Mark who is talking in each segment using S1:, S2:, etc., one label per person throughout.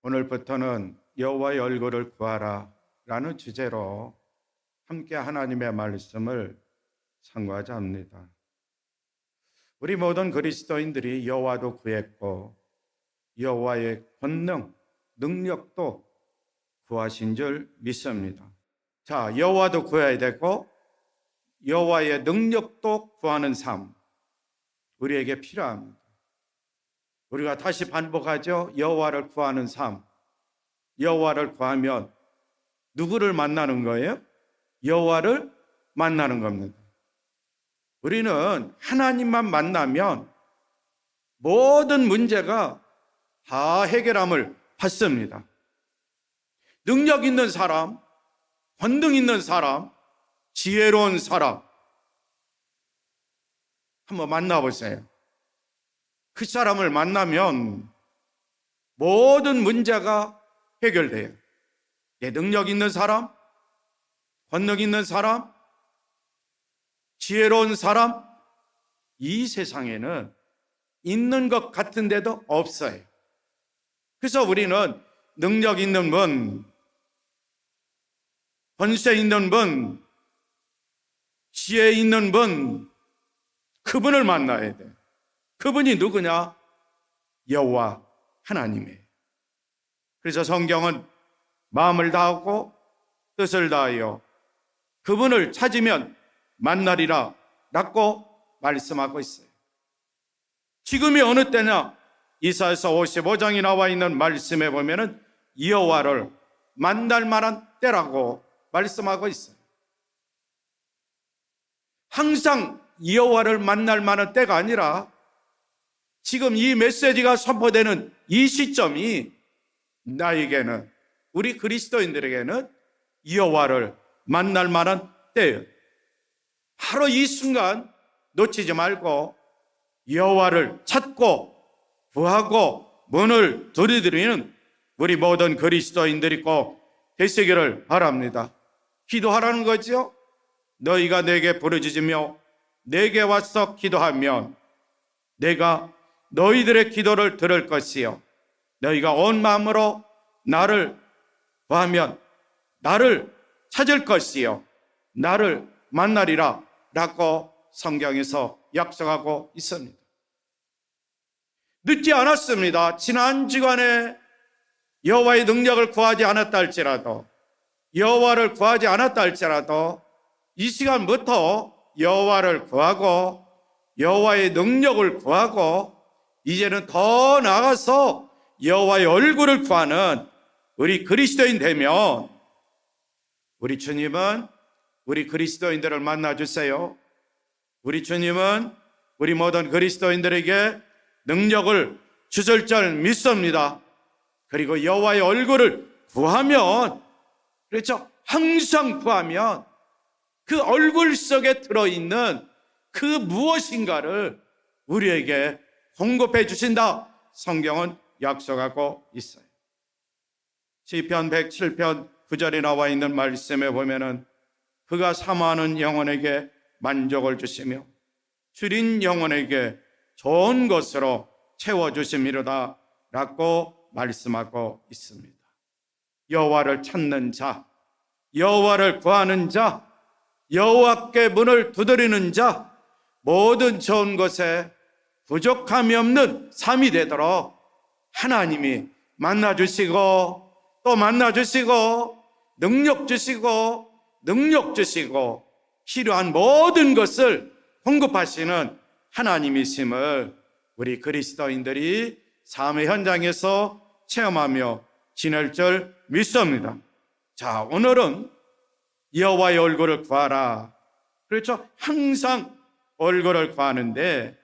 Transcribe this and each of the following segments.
S1: 오늘부터는 여호와의 얼굴을 구하라 라는 주제로 함께 하나님의 말씀을 상고하자 합니다. 우리 모든 그리스도인들이 여호와도 구했고 여호와의 권능, 능력도 구하신 줄 믿습니다. 자, 여호와도 구해야 되고 여호와의 능력도 구하는 삶, 우리에게 필요합니다. 우리가 다시 반복하죠. 여호와를 구하는 삶. 여호와를 구하면 누구를 만나는 거예요? 여호와를 만나는 겁니다. 우리는 하나님만 만나면 모든 문제가 다 해결함을 받습니다. 능력 있는 사람, 권능 있는 사람, 지혜로운 사람 한번 만나보세요. 그 사람을 만나면 모든 문제가 해결돼요. 능력 있는 사람, 권능 있는 사람, 지혜로운 사람, 이 세상에는 있는 것 같은데도 없어요. 그래서 우리는 능력 있는 분, 권세 있는 분, 지혜 있는 분, 그분을 만나야 돼. 그분이 누구냐? 여호와 하나님이에요. 그래서 성경은 마음을 다하고 뜻을 다하여 그분을 찾으면 만나리라 라고 말씀하고 있어요. 지금이 어느 때냐? 이사야서 55장에 나와 있는 말씀에 보면은 여호와를 만날 만한 때라고 말씀하고 있어요. 항상 여호와를 만날 만한 때가 아니라 지금 이 메시지가 선포되는 이 시점이 나에게는, 우리 그리스도인들에게는 여호와를 만날 만한 때예요. 바로 이 순간 놓치지 말고 여호와를 찾고 구하고 문을 두드리는 우리 모든 그리스도인들이 꼭 되시기를 바랍니다. 기도하라는 거죠. 너희가 내게 부르짖으며 내게 와서 기도하면 내가 너희들의 기도를 들을 것이요 너희가 온 마음으로 나를 구하면 나를 찾을 것이요 나를 만나리라 라고 성경에서 약속하고 있습니다. 늦지 않았습니다. 지난 주간에 여호와의 능력을 구하지 않았다 할지라도, 여호와를 구하지 않았다 할지라도 이 시간부터 여호와를 구하고 여호와의 능력을 구하고 이제는 더 나아가서 여호와의 얼굴을 구하는 우리 그리스도인 되면 우리 주님은 우리 그리스도인들을 만나주세요. 우리 주님은 우리 모든 그리스도인들에게 능력을 주실 줄 믿습니다. 그리고 여호와의 얼굴을 구하면, 그렇죠? 항상 구하면 그 얼굴 속에 들어있는 그 무엇인가를 우리에게 공급해 주신다. 성경은 약속하고 있어요. 시편 107편 9절에 나와 있는 말씀에 보면은 그가 사모하는 영혼에게 만족을 주시며 줄인 영혼에게 좋은 것으로 채워주심이로다 라고 말씀하고 있습니다. 여호와를 찾는 자, 여호와를 구하는 자, 여호와께 문을 두드리는 자, 모든 좋은 것에 부족함이 없는 삶이 되도록 하나님이 만나주시고 또 만나주시고 능력 주시고 필요한 모든 것을 공급하시는 하나님이심을 우리 그리스도인들이 삶의 현장에서 체험하며 지낼 줄 믿습니다. 자, 오늘은 여호와의 얼굴을 구하라. 그렇죠? 항상 얼굴을 구하는데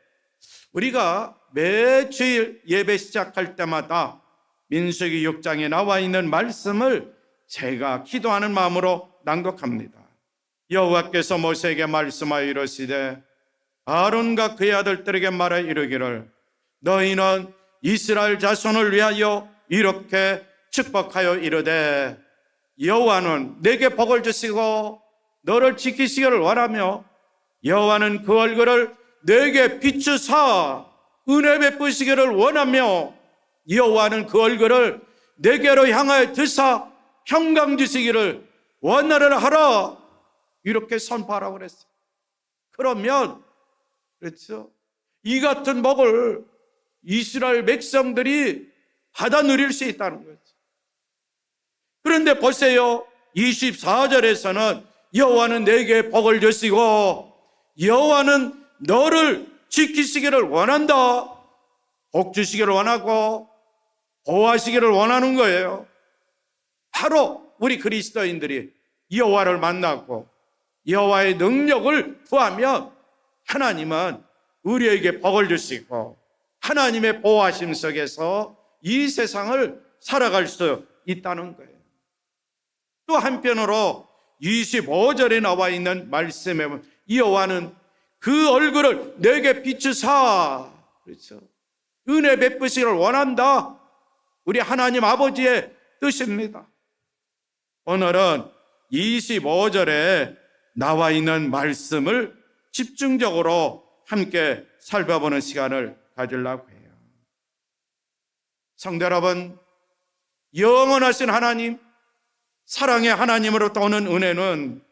S1: 우리가 매주일 예배 시작할 때마다 민수기 6장에 나와 있는 말씀을 제가 기도하는 마음으로 낭독합니다. 여호와께서 모세에게 말씀하여 이르시되 아론과 그의 아들들에게 말하여 이르기를 너희는 이스라엘 자손을 위하여 이렇게 축복하여 이르되 여호와는 내게 복을 주시고 너를 지키시기를 원하며 여호와는 그 얼굴을 내게 비추사 은혜 베푸시기를 원하며 여호와는 그 얼굴을 내게로 향하여 드사 평강 주시기를 원하를 하라, 이렇게 선포하라고 그랬어요. 그러면 그렇죠, 이 같은 복을 이스라엘 백성들이 받아 누릴 수 있다는 거죠. 그런데 보세요, 24절에서는 여호와는 내게 복을 주시고 여호와는 너를 지키시기를 원한다, 복 주시기를 원하고 보호하시기를 원하는 거예요. 바로 우리 그리스도인들이 여호와를 만나고 여호와의 능력을 구하면 하나님은 우리에게 복을 주시고 하나님의 보호하심 속에서 이 세상을 살아갈 수 있다는 거예요. 또 한편으로 25절에 나와 있는 말씀에 보면 여호와는 그 얼굴을 내게 비추사, 그렇죠, 은혜 베푸시기를 원한다, 우리 하나님 아버지의 뜻입니다. 오늘은 25절에 나와 있는 말씀을 집중적으로 함께 살펴보는 시간을 가지려고 해요. 성도 여러분, 영원하신 하나님, 사랑의 하나님으로부터 오는 은혜는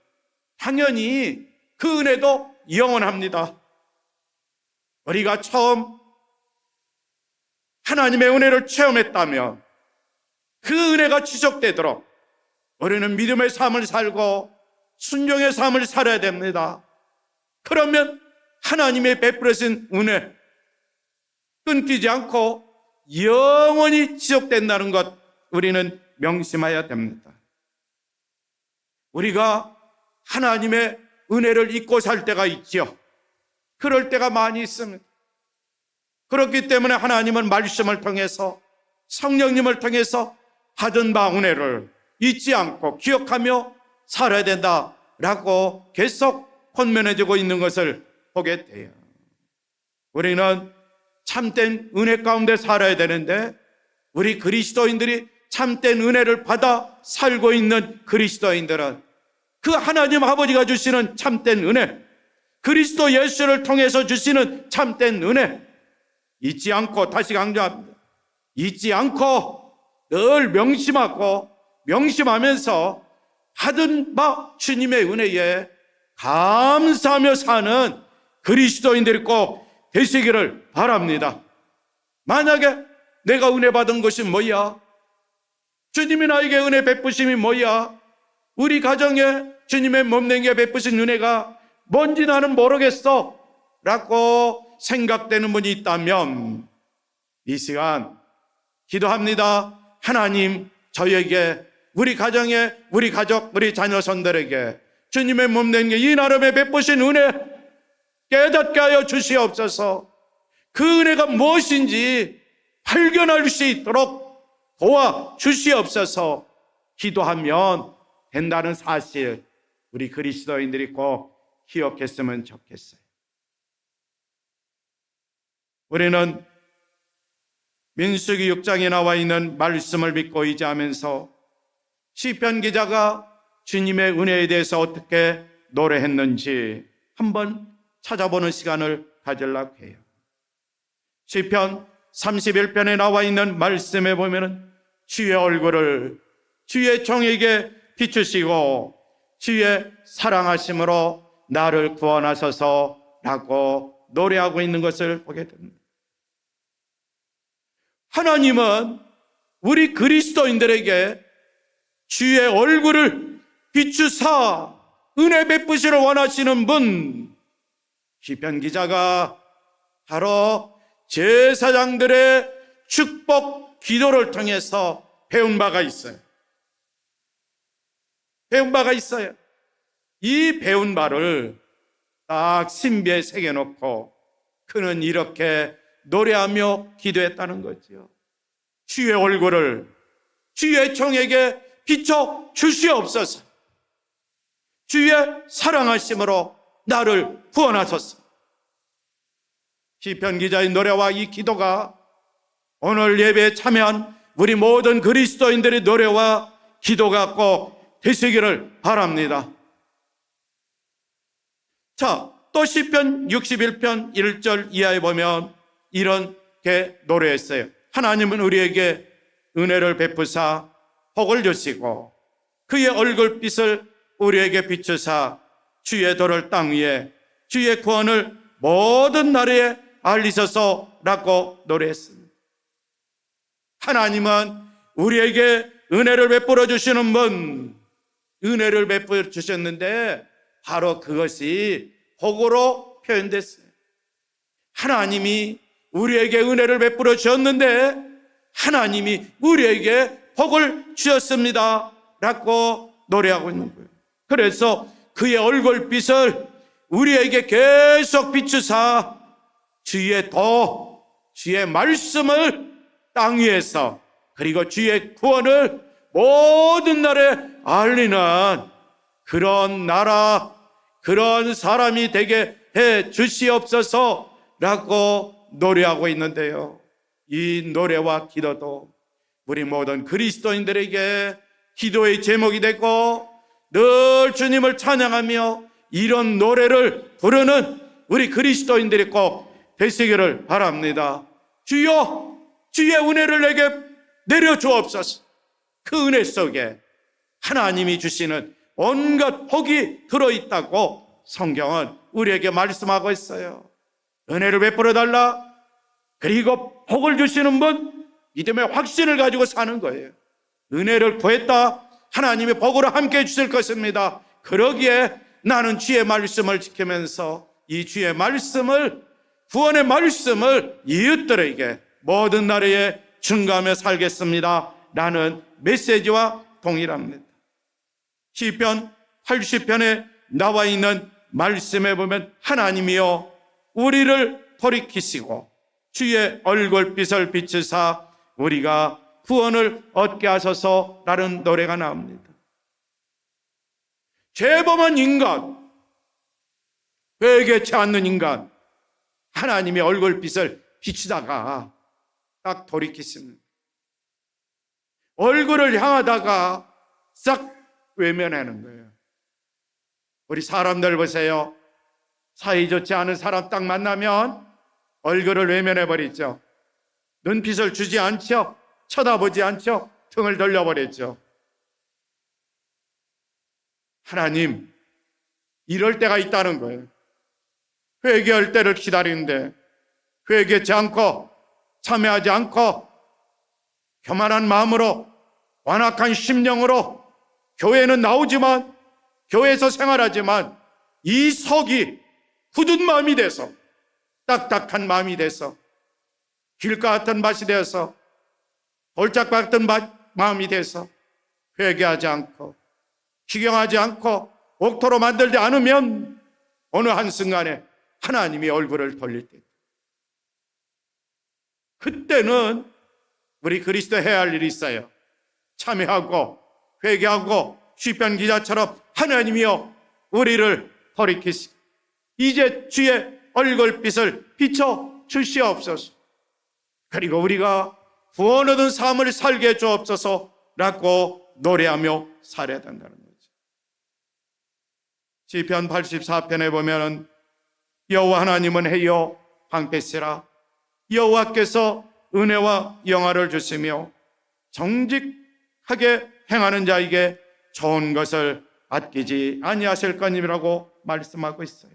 S1: 당연히 그 은혜도 영원합니다. 우리가 처음 하나님의 은혜를 체험했다면 그 은혜가 지속되도록 우리는 믿음의 삶을 살고 순종의 삶을 살아야 됩니다. 그러면 하나님의 베풀으신 은혜 끊기지 않고 영원히 지속된다는 것 우리는 명심해야 됩니다. 우리가 하나님의 은혜를 잊고 살 때가 있죠. 그럴 때가 많이 있습니다. 그렇기 때문에 하나님은 말씀을 통해서 성령님을 통해서 받은 바 은혜를 잊지 않고 기억하며 살아야 된다라고 계속 권면해주고 있는 것을 보게 돼요. 우리는 참된 은혜 가운데 살아야 되는데 우리 그리스도인들이 참된 은혜를 받아 살고 있는 그리스도인들은 그 하나님 아버지가 주시는 참된 은혜, 그리스도 예수를 통해서 주시는 참된 은혜 잊지 않고, 다시 강조합니다, 잊지 않고 늘 명심하면서 받은 바 주님의 은혜에 감사하며 사는 그리스도인들이 꼭 되시기를 바랍니다. 만약에 내가 은혜 받은 것이 뭐야? 주님이 나에게 은혜 베푸심이 뭐야? 우리 가정에 주님의 몸냉이에 베푸신 은혜가 뭔지 나는 모르겠어 라고 생각되는 분이 있다면 이 시간 기도합니다. 하나님, 저에게, 우리 가정에, 우리 가족, 우리 자녀손들에게 주님의 몸냉이 이 나름의 베푸신 은혜 깨닫게 하여 주시옵소서. 그 은혜가 무엇인지 발견할 수 있도록 도와주시옵소서. 기도하면 된다는 사실 우리 그리스도인들이 꼭 기억했으면 좋겠어요. 우리는 민수기 6장에 나와 있는 말씀을 믿고 의지하면서 시편 기자가 주님의 은혜에 대해서 어떻게 노래했는지 한번 찾아보는 시간을 가지려고 해요. 시편 31편에 나와 있는 말씀에 보면은 주의 얼굴을 주의 종에게 비추시고 주의 사랑하심으로 나를 구원하소서라고 노래하고 있는 것을 보게 됩니다. 하나님은 우리 그리스도인들에게 주의 얼굴을 비추사 은혜 베푸시를 원하시는 분, 시편 기자가 바로 제사장들의 축복 기도를 통해서 배운 바가 있어요. 이 배운 바를 딱 신비에 새겨놓고 그는 이렇게 노래하며 기도했다는 거죠. 주의 얼굴을 주의 종에게 비춰 주시옵소서. 주의 사랑하심으로 나를 구원하소서. 시편 기자의 노래와 이 기도가 오늘 예배에 참여한 우리 모든 그리스도인들의 노래와 기도가 꼭 되시기를 바랍니다. 자, 또 시편 61편 1절 이하에 보면 이렇게 노래했어요. 하나님은 우리에게 은혜를 베푸사 복을 주시고 그의 얼굴빛을 우리에게 비추사 주의 도를 땅 위에 주의 구원을 모든 나라에 알리소서라고 노래했습니다. 하나님은 우리에게 은혜를 베풀어 주시는 분, 은혜를 베풀어 주셨는데 바로 그것이 복으로 표현됐어요. 하나님이 우리에게 은혜를 베풀어 주셨는데 하나님이 우리에게 복을 주셨습니다 라고 노래하고 있는 거예요. 그래서 그의 얼굴빛을 우리에게 계속 비추사 주의 도, 주의 말씀을 땅 위에서 그리고 주의 구원을 모든 나라에 알리는 그런 나라, 그런 사람이 되게 해 주시옵소서라고 노래하고 있는데요. 이 노래와 기도도 우리 모든 그리스도인들에게 기도의 제목이 되고 늘 주님을 찬양하며 이런 노래를 부르는 우리 그리스도인들이 꼭 되시기를 바랍니다. 주여, 주의 은혜를 내게 내려주옵소서. 그 은혜 속에 하나님이 주시는 온갖 복이 들어있다고 성경은 우리에게 말씀하고 있어요. 은혜를 베풀어 달라. 그리고 복을 주시는 분, 믿음의 확신을 가지고 사는 거예요. 은혜를 구했다. 하나님이 복으로 함께 해주실 것입니다. 그러기에 나는 주의 말씀을 지키면서 이 주의 말씀을, 구원의 말씀을 이웃들에게 모든 나라에 증거하며 살겠습니다 라는 메시지와 동일합니다. 시편 80편에 나와 있는 말씀에 보면 하나님이여 우리를 돌이키시고 주의 얼굴빛을 비추사 우리가 구원을 얻게 하소서라는 노래가 나옵니다. 죄범한 인간, 회개치 않는 인간, 하나님의 얼굴빛을 비추다가 딱 돌이키십니다. 얼굴을 향하다가 싹 외면하는 거예요. 우리 사람들 보세요. 사이 좋지 않은 사람 딱 만나면 얼굴을 외면해버리죠. 눈빛을 주지 않죠. 쳐다보지 않죠. 등을 돌려버렸죠. 하나님, 이럴 때가 있다는 거예요. 회개할 때를 기다리는데 회개치 않고 참여하지 않고 교만한 마음으로 완악한 심령으로 교회는 나오지만 교회에서 생활하지만 이 속이 굳은 마음이 돼서 딱딱한 마음이 돼서 길가 같은 맛이 되어서 돌짝 같은 마음이 돼서 회개하지 않고 기경하지 않고 옥토로 만들지 않으면 어느 한순간에 하나님이 얼굴을 돌릴 때 그때는 우리 그리스도 해야 할 일이 있어요. 참여하고 회개하고 시편 기자처럼 하나님이여 우리를 돌이키시고 이제 주의 얼굴빛을 비춰 주시옵소서. 그리고 우리가 구원 얻은 삶을 살게 해 주옵소서라고 노래하며 살아야 된다는 거죠. 시편 84편에 보면은 여호와 하나님은 해요 방패시라. 여호와께서 은혜와 영화를 주시며 정직하게 행하는 자에게 좋은 것을 아끼지 아니하실 거니라고 말씀하고 있어요.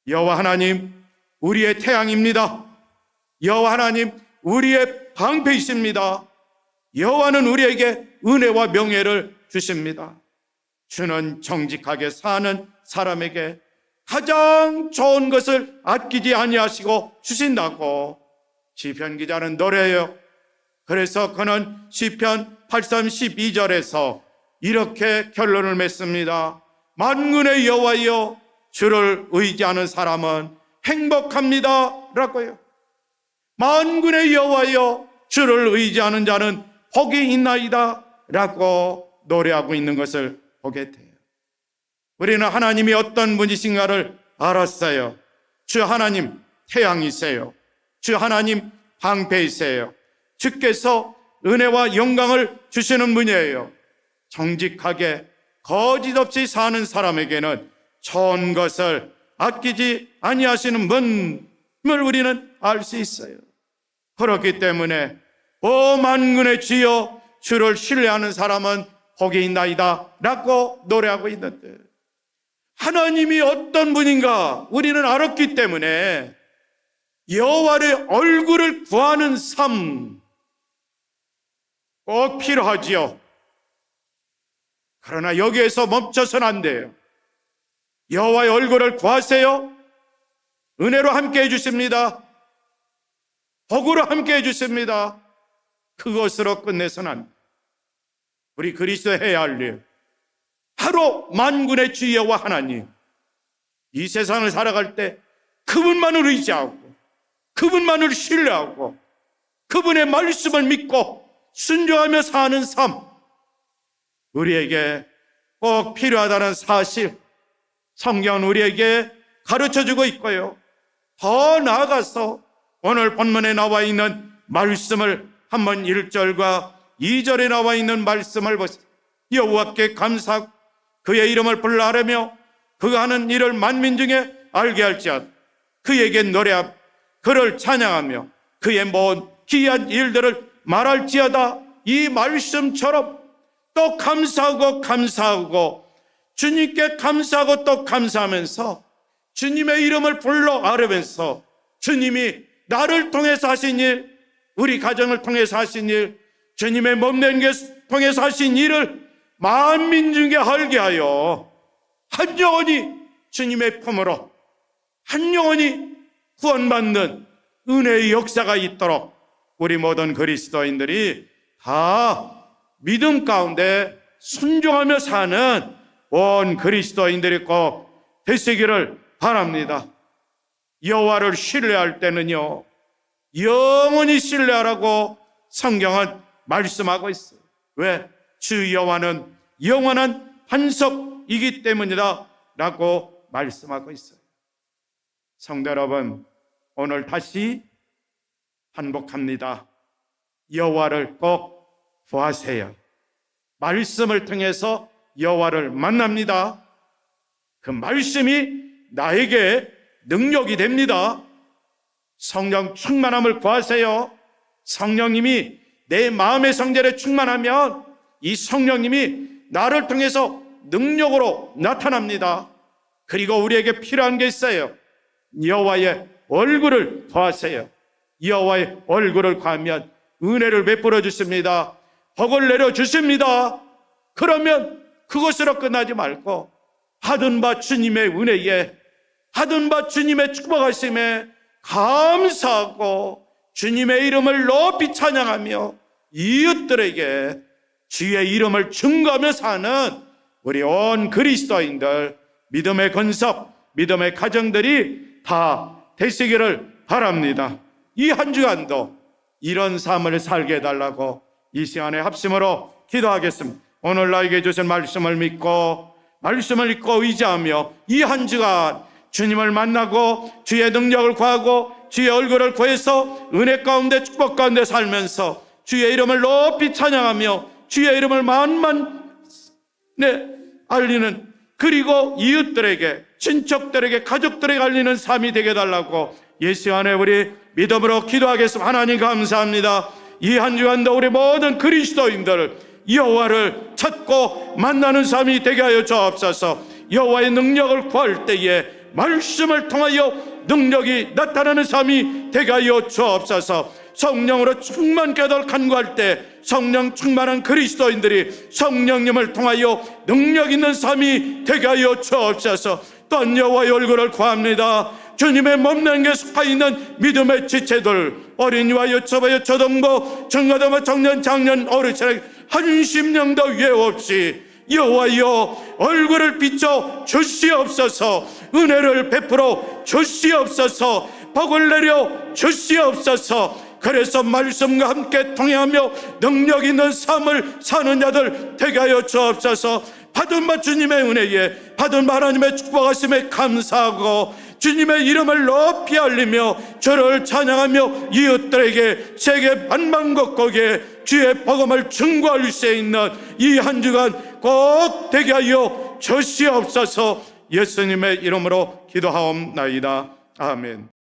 S1: 여호와 하나님 우리의 태양입니다. 여호와 하나님 우리의 방패이십니다. 여호와는 우리에게 은혜와 명예를 주십니다. 주는 정직하게 사는 사람에게 가장 좋은 것을 아끼지 아니하시고 주신다고 시편 기자는 노래해요. 그래서 그는 시편 83, 12절에서 이렇게 결론을 맺습니다. 만군의 여호와여 주를 의지하는 사람은 행복합니다 라고요. 만군의 여호와여 주를 의지하는 자는 복이 있나이다 라고 노래하고 있는 것을 보게 돼요. 우리는 하나님이 어떤 분이신가를 알았어요. 주 하나님 태양이세요. 주 하나님 방패이세요. 주께서 은혜와 영광을 주시는 분이에요. 정직하게 거짓 없이 사는 사람에게는 좋은 것을 아끼지 아니하시는 분을 우리는 알 수 있어요. 그렇기 때문에 오 만군의 주여, 주를 신뢰하는 사람은 복이 있나이다 라고 노래하고 있는데, 하나님이 어떤 분인가 우리는 알았기 때문에 여호와의 얼굴을 구하는 삶 꼭 필요하지요. 그러나 여기에서 멈춰서는 안 돼요. 여호와의 얼굴을 구하세요. 은혜로 함께 해주십니다. 복으로 함께 해주십니다. 그것으로 끝내서는 안 돼요. 우리 그리스도 해야 할 일, 바로 만군의 주 여호와 하나님, 이 세상을 살아갈 때 그분만을 의지하고 그분만을 신뢰하고 그분의 말씀을 믿고 순종하며 사는 삶, 우리에게 꼭 필요하다는 사실 성경은 우리에게 가르쳐주고 있고요. 더 나아가서 오늘 본문에 나와 있는 말씀을 한번 1절과 2절에 나와 있는 말씀을 보세요. 여호와께 감사하고 그의 이름을 불러하려며 그가 하는 일을 만민 중에 알게 할지어다. 그에게 노래하며 그를 찬양하며 그의 모든 기이한 일들을 말할지어다. 이 말씀처럼 또 감사하고 주님께 감사하고 또 감사하면서 주님의 이름을 불러 아뢰면서 주님이 나를 통해서 하신 일, 우리 가정을 통해서 하신 일, 주님의 몸된 것 통해서 하신 일을 만민 중에 알게 하여 한 영혼이 주님의 품으로, 한 영혼이 구원받는 은혜의 역사가 있도록 우리 모든 그리스도인들이 다 믿음 가운데 순종하며 사는 온 그리스도인들이 꼭 되시기를 바랍니다. 여호와를 신뢰할 때는요, 영원히 신뢰하라고 성경은 말씀하고 있어요. 왜? 주 여호와는 영원한 반석이기 때문이다 라고 말씀하고 있어요. 성도 여러분, 오늘 다시 반복합니다. 여호와를 꼭 구하세요. 말씀을 통해서 여호와를 만납니다. 그 말씀이 나에게 능력이 됩니다. 성령 충만함을 구하세요. 성령님이 내 마음의 성전에 충만하면 이 성령님이 나를 통해서 능력으로 나타납니다. 그리고 우리에게 필요한 게 있어요. 여호와의 얼굴을 구하세요. 여호와의 얼굴을 구하면 은혜를 베풀어 주십니다. 복을 내려 주십니다. 그러면 그것으로 끝나지 말고 받은 바 주님의 은혜에, 받은 바 주님의 축복하심에 감사하고 주님의 이름을 높이 찬양하며 이웃들에게 주의 이름을 증거하며 사는 우리 온 그리스도인들, 믿음의 건석, 믿음의 가정들이 다 되시기를 바랍니다. 이 한 주간도 이런 삶을 살게 해달라고 이 시간에 합심으로 기도하겠습니다. 오늘 나에게 주신 말씀을 믿고 의지하며 이 한 주간 주님을 만나고 주의 능력을 구하고 주의 얼굴을 구해서 은혜 가운데 축복 가운데 살면서 주의 이름을 높이 찬양하며 주의 이름을 만만에 알리는, 그리고 이웃들에게, 친척들에게, 가족들에게 알리는 삶이 되게 해달라고 예수 안에 우리 믿음으로 기도하겠습니다. 하나님 감사합니다. 이 한 주간도 우리 모든 그리스도인들 여호와를 찾고 만나는 삶이 되게 하여 주옵소서. 여호와의 능력을 구할 때에 말씀을 통하여 능력이 나타나는 삶이 되게 하여 주옵소서. 성령으로 충만 깨달아 간구할 때 성령 충만한 그리스도인들이 성령님을 통하여 능력 있는 삶이 되게 하여 주옵소서. 또한 여호와의 얼굴을 구합니다. 주님의 몸된 게 속하 있는 믿음의 지체들, 어린이와 여초와 여초동부, 청가동과 청년, 장년, 어르신에게 한 심령도 위에 없이 여호와여 얼굴을 비춰 주시옵소서. 은혜를 베풀어 주시옵소서. 복을 내려 주시옵소서. 그래서 말씀과 함께 통행하며 능력 있는 삶을 사는 자들 되게 하여 주옵소서. 받은 바 주님의 은혜에, 받은 바 하나님의 축복하심에 감사하고 주님의 이름을 높이 알리며 주를 찬양하며 이웃들에게 세계 만방곡곡에 주의 복음을 증거할 수 있는 이 한 주간 꼭 되게 하여 주시옵소서. 예수님의 이름으로 기도하옵나이다. 아멘.